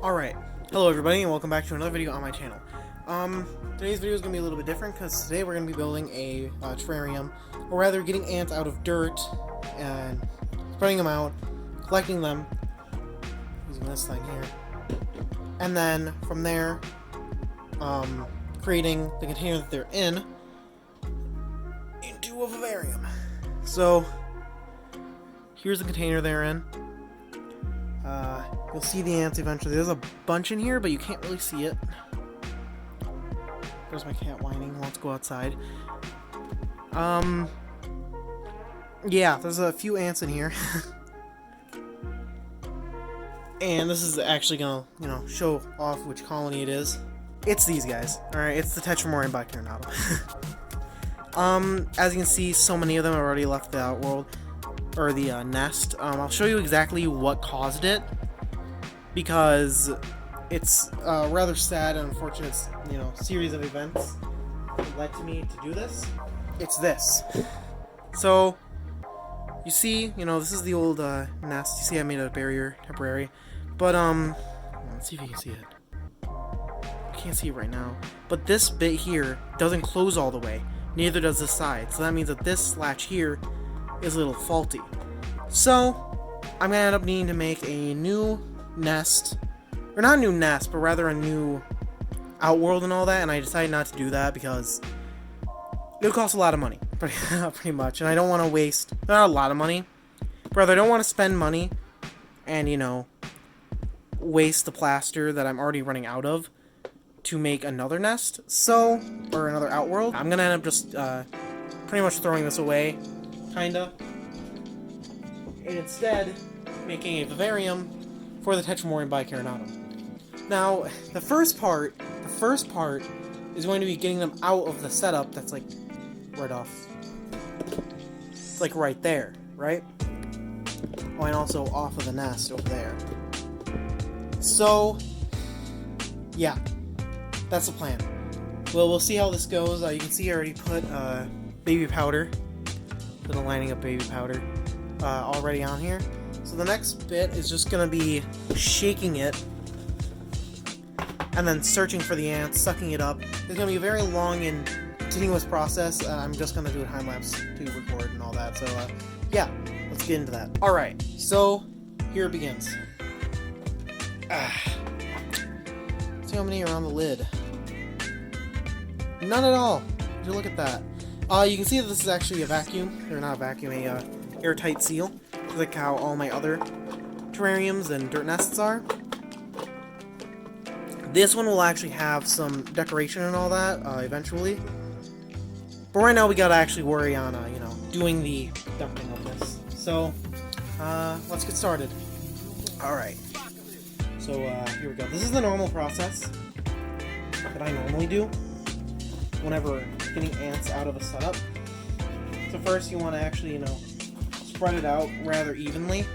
Alright, hello everybody and welcome back to another video on my channel. Today's video is going to be a little bit different because today we're going to be building a terrarium, or rather getting ants out of dirt and spreading them out, collecting them, using this thing here, and then from there, creating the container that they're in into a vivarium. So, here's the container they're in. You'll see the ants eventually. There's a bunch in here, but you can't really see it. There's my cat whining. Let's go outside. Yeah, there's a few ants in here. And this is actually gonna, show off which colony it is. It's these guys. Alright, it's the tetramorium bicarinatum. As you can see, so many of them have already left the outworld, or the nest. I'll show you exactly what caused it, because it's rather sad and unfortunate, series of events that led to me to do this. It's this. So, you see, this is the old nest. You see I made a barrier, temporary. But, let's see if you can see it. I can't see it right now. But this bit here doesn't close all the way. Neither does this side. So that means that this latch here is a little faulty. So, I'm going to end up needing to make a new nest, or not a new nest, but rather a new outworld and all that, and I decided not to do that because it would cost a lot of money, pretty much, and I don't want to waste, not a lot of money, but rather I don't want to spend money and, waste the plaster that I'm already running out of to make another nest, or another outworld. I'm going to end up just pretty much throwing this away, kinda, and instead making a vivarium for the tetramorium bicarinatum. Now, the first part is going to be getting them out of the setup that's like right off. It's like right there, right? Oh, and also off of the nest over there. So, yeah, that's the plan. Well, we'll see how this goes. You can see I already put baby powder, little lining up baby powder, already on here. So the next bit is just going to be shaking it and then searching for the ants, sucking it up. It's going to be a very long and continuous process. I'm just going to do a time-lapse to record and all that. So, yeah, let's get into that. Alright, so here it begins. See how many are on the lid? None at all. Would you look at that? You can see that this is actually a vacuum. Or not a vacuum, a airtight seal. Like how all my other terrariums and dirt nests are. This one will actually have some decoration and all that eventually. But right now we gotta actually worry on, doing the dumping of this. So, let's get started. Alright. So, here we go. This is the normal process that I normally do whenever getting ants out of a setup. So first you want to actually, spread it out rather evenly.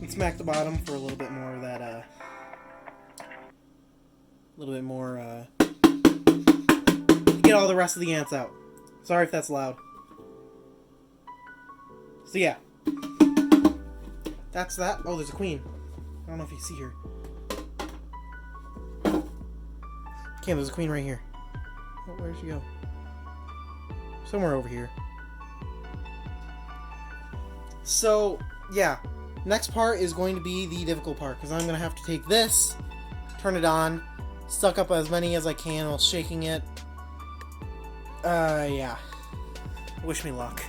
And smack the bottom for a little bit more of that, get all the rest of the ants out. Sorry if that's loud. So yeah. That's that. Oh, there's a queen. I don't know if you see her. Okay, there's a queen right here. Oh, where'd she go? Somewhere over here. So, yeah. Next part is going to be the difficult part, because I'm going to have to take this, turn it on, suck up as many as I can while shaking it. Yeah. Wish me luck.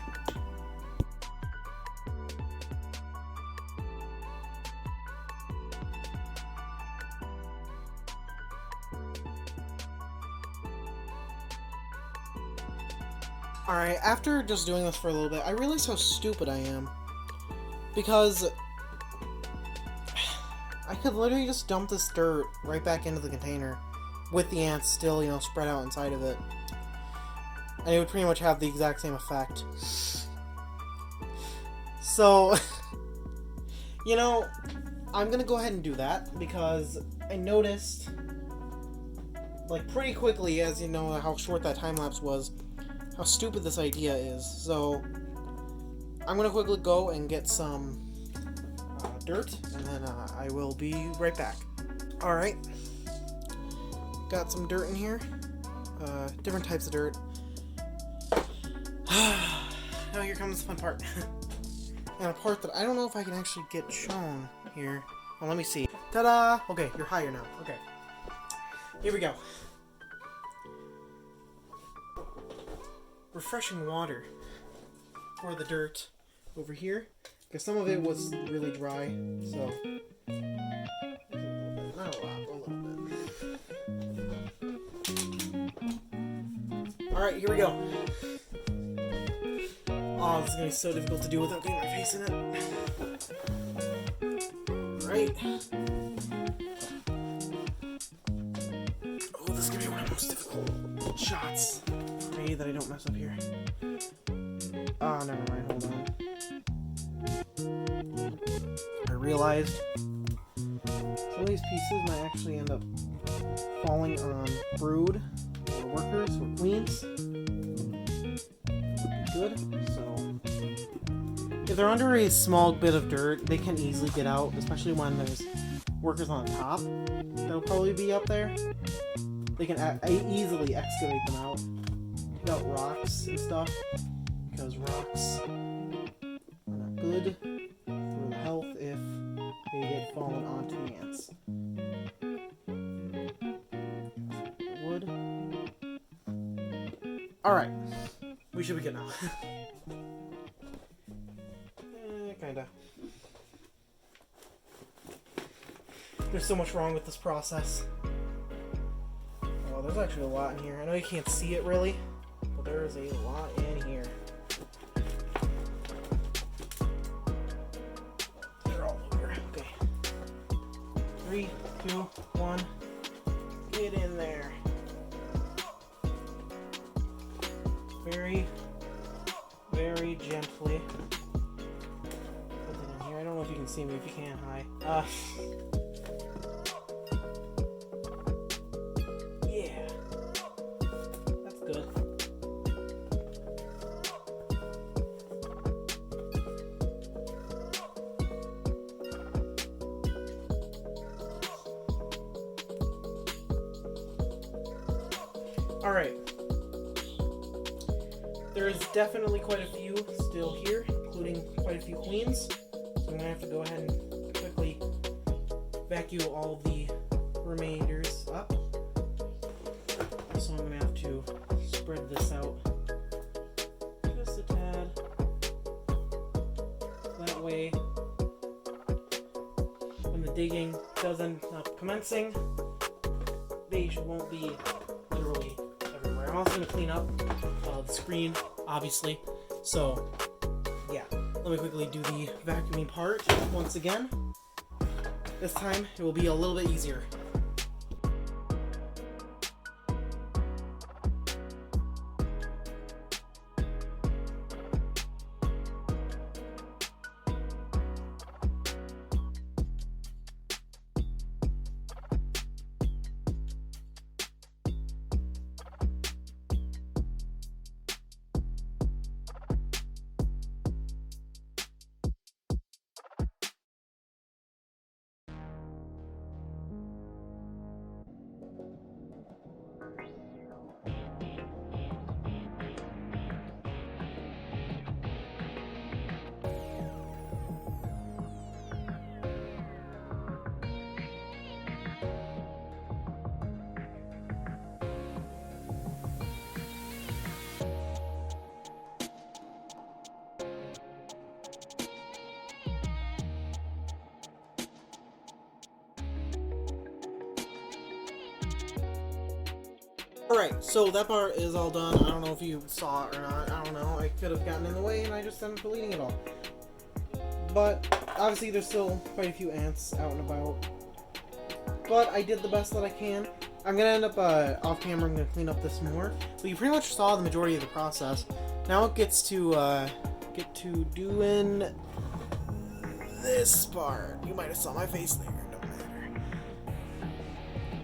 Alright, after just doing this for a little bit, I realized how stupid I am. Because I could literally just dump this dirt right back into the container with the ants still, spread out inside of it. And it would pretty much have the exact same effect. So, I'm gonna go ahead and do that because I noticed, like, pretty quickly, as you know how short that time lapse was, how stupid this idea is. So I'm gonna quickly go and get some dirt, and then I will be right back. Alright, got some dirt in here, different types of dirt. Now here comes the fun part. And a part that I don't know if I can actually get shown here. Well, let me see. Ta-da! Okay, you're higher now. Okay. Here we go. Refreshing water for the dirt over here, because some of it was really dry, so not a lot, a little bit. Alright, here we go. Oh, this is going to be so difficult to do without getting my face in it. Right. Oh, this is going to be one of the most difficult shots. Pray that I don't mess up here. Oh, never mind, hold on. I realized some of these pieces might actually end up falling on brood, or workers, or queens. Good. So if they're under a small bit of dirt, they can easily get out, especially when there's workers on top. They'll probably be up there. They can easily excavate them out. Pick out rocks and stuff, because rocks are not good for the health if they get fallen onto the ants. Wood. Alright. We should be good now. Kinda. There's so much wrong with this process. Oh, there's actually a lot in here. I know you can't see it really, but there is a lot in here. They're all over. Okay. 3, 2, 1. Get in there. Very, very gently. Put it in here. I don't know if you can see me. If you can, hi. Yeah. That's good. Alright. There's definitely quite a few still here, including quite a few queens. So I'm going to have to go ahead and quickly vacuum all the remainders up. So I'm going to have to spread this out just a tad. That way, when the digging does end up commencing, they won't be literally everywhere. I'm also going to clean up the screen, obviously. So, yeah. Let me quickly do the vacuuming part once again. This time, it will be a little bit easier. Alright, so that part is all done. I don't know if you saw it or not. I don't know. I could have gotten in the way and I just ended up deleting it all. But obviously there's still quite a few ants out and about. But I did the best that I can. I'm going to end up off camera. I'm going to clean up this more. So you pretty much saw the majority of the process. Now it gets to doing this part. You might have saw my face there. Don't matter.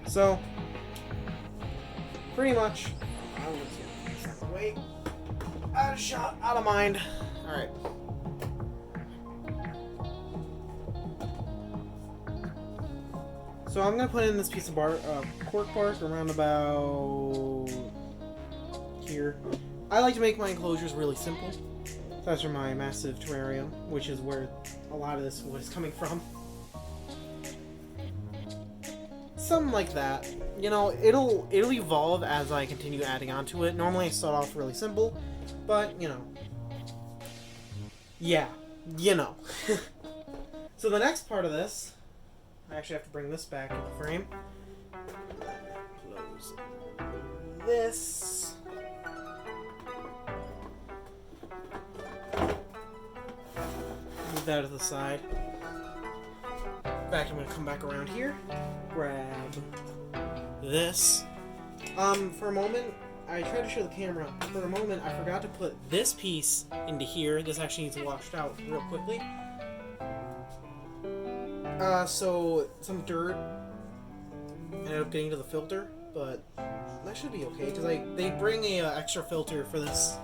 So pretty much, I'll just get this out of the way. Out of shot, out of mind. Alright. So I'm gonna put in this piece of cork bark around about here. I like to make my enclosures really simple. So that's for my massive terrarium, which is where a lot of this wood is coming from. Something like that. You know, it'll evolve as I continue adding onto it. Normally I start off really simple, but you know. Yeah, you know. So the next part of this, I actually have to bring this back into the frame. Close this. Move that to the side. In fact, I'm going to come back around here. Grab this. For a moment, I tried to show the camera. For a moment, I forgot to put this piece into here. This actually needs washed out real quickly. So some dirt ended up getting to the filter, but that should be okay because they bring a extra filter for this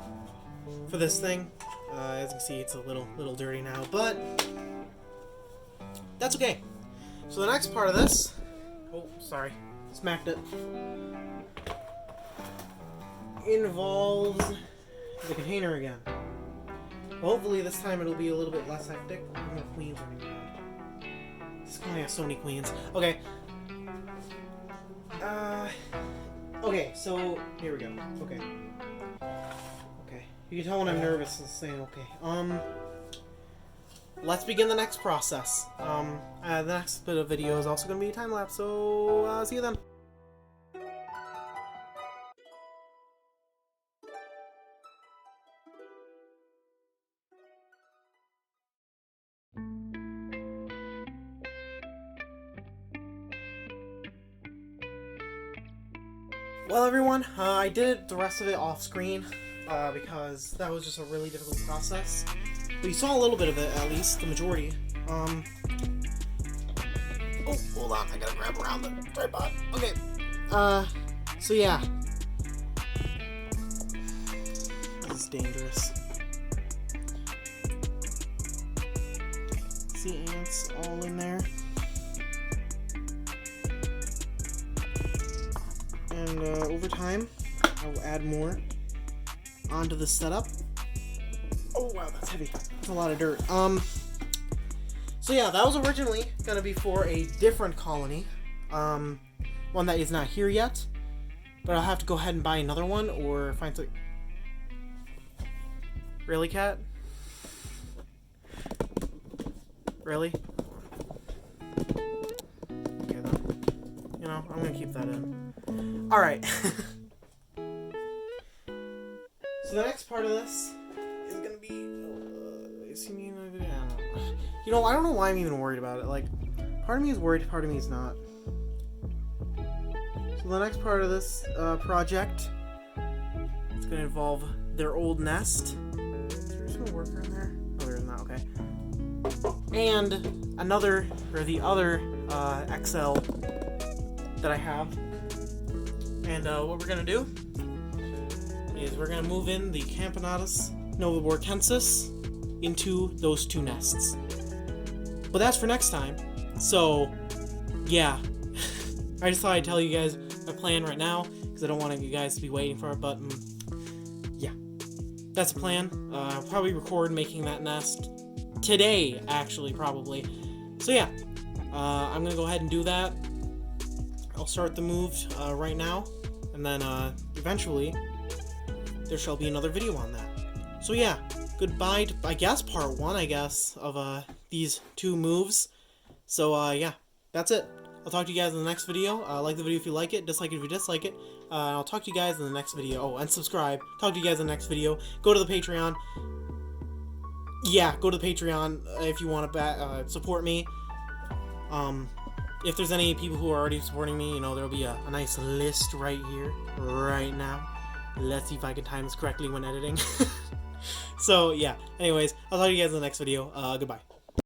thing. As you can see, it's a little dirty now, but that's okay. So the next part of this, oh sorry, smacked it, involves the container again. Hopefully this time it'll be a little bit less hectic. More queens running around. This only has so many queens. Okay. Okay, so here we go. Okay. Okay. You can tell when I'm nervous and saying okay. Let's begin the next process. The next bit of video is also going to be a time lapse, so see you then. Well, everyone, I did the rest of it off screen because that was just a really difficult process. But you saw a little bit of it, at least, the majority. Oh, hold on, I gotta grab around the tripod. Okay. So yeah. This is dangerous. See ants all in there. And over time, I will add more onto the setup. Oh wow, that's heavy. That's a lot of dirt. So yeah, that was originally gonna be for a different colony, one that is not here yet. But I'll have to go ahead and buy another one or find some. Really, cat? Really? Okay then. You know, I'm gonna keep that in. Alright. So the next part of this is gonna be. See me in my video? You know, I don't know why I'm even worried about it. Like, part of me is worried, part of me is not. So the next part of this project is gonna involve their old nest. Is there some worker in there? Oh, there is not. Okay. And the other XL that I have. And what we're gonna do is we're gonna move in the Camponotus novaborkensis into those two nests. But that's for next time. So, yeah. I just thought I'd tell you guys my plan right now because I don't want you guys to be waiting for it. But yeah, that's the plan. I'll probably record making that nest today, actually, probably. So yeah, I'm gonna go ahead and do that. I'll start the move right now, and then eventually there shall be another video on that. So yeah, goodbye to, I guess, part 1, I guess, of these two moves. So yeah, that's it. I'll talk to you guys in the next video. Like the video if you like it, dislike it if you dislike it. I'll talk to you guys in the next video. Oh, and subscribe. Talk to you guys in the next video. Go to the Patreon. Yeah, go to the Patreon if you want to support me. If there's any people who are already supporting me, you know, there'll be a nice list right here, right now. Let's see if I can time this correctly when editing. So, yeah. Anyways, I'll talk to you guys in the next video. Goodbye.